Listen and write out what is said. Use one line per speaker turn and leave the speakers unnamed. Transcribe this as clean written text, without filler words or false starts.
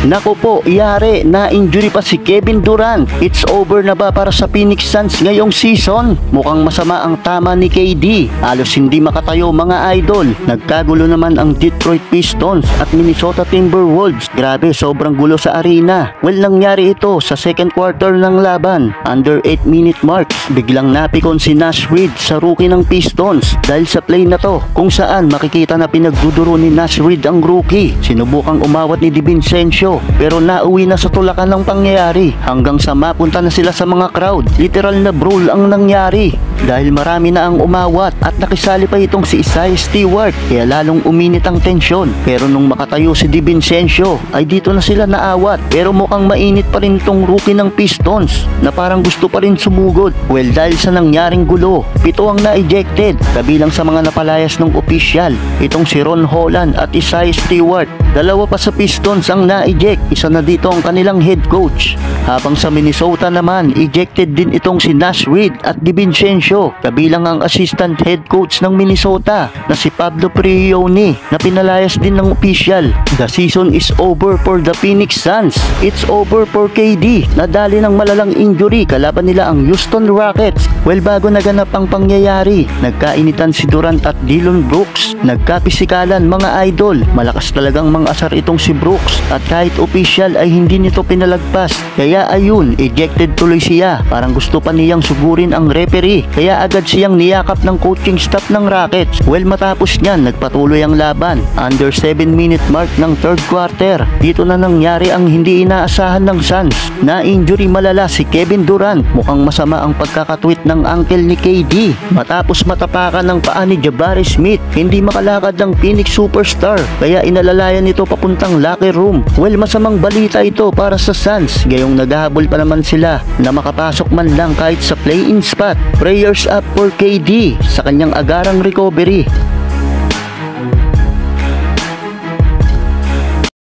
Naku po, iyari, na-injury pa si Kevin Durant. It's over na ba para sa Phoenix Suns ngayong season? Mukhang masama ang tama ni KD. Halos hindi makatayo mga idol. Nagkagulo naman ang Detroit Pistons at Minnesota Timberwolves. Grabe, sobrang gulo sa arena. Well, nangyari ito sa second quarter ng laban. Under 8-minute mark, biglang napikon si Nash Reed sa rookie ng Pistons dahil sa play na to kung saan makikita na pinagduduro ni Nash Reed ang rookie. Sinubukang umawat ni DiVincenzo pero nauwi na sa tulakan ng pangyayari hanggang sa mapunta na sila sa mga crowd. Literal na brawl ang nangyari dahil marami na ang umawat at nakisali pa itong si Isaiah Stewart kaya lalong uminit ang tensyon. Pero nung makatayo si DiVincenzo ay dito na sila naawat pero mukhang mainit pa rin itong rookie ng Pistons na parang gusto pa rin sumugod. Well, dahil sa nangyaring gulo, 7 ang na-ejected kabilang sa mga napalayas ng opisyal itong si Ron Holland at Isaiah Stewart. 2 pa sa Pistons ang na-eject, isa na dito ang kanilang head coach. Habang sa Minnesota naman, ejected din itong si Nash Reed at DiVincenzo kabilang ang assistant head coach ng Minnesota na si Pablo Prigioni na pinalayas din ng opisyal. The season is over for the Phoenix Suns. It's over for KD. Nadali ng malalang injury kalaban nila ang Houston Rockets. Well, bago naganap ang pangyayari, nagkainitan si Durant at Dillon Brooks. Nagkapisikalan mga idol. Malakas talagang mang-asar itong si Brooks at kahit opisyal ay hindi nito pinalagpas. Kaya ayun, ejected tuloy siya. Parang gusto pa niyang sugurin ang referee. Kaya agad siyang niyakap ng coaching staff ng Rockets. Well, matapos niyan, nagpatuloy ang laban. Under 7-minute mark ng third quarter, dito na nangyari ang hindi inaasahan ng Suns. Na-injury malala si Kevin Durant. Mukhang masama ang pagkakatwit ng ankle ni KD. Matapos matapakan ng paa ni Jabari Smith, hindi makalakad ng Phoenix superstar. Kaya inalalayan nito papuntang locker room. Well, masamang balita ito para sa Suns. Gayong naghahabol pa naman sila na makapasok man lang kahit sa play-in spot. Prayers up for KD sa kanyang agarang recovery.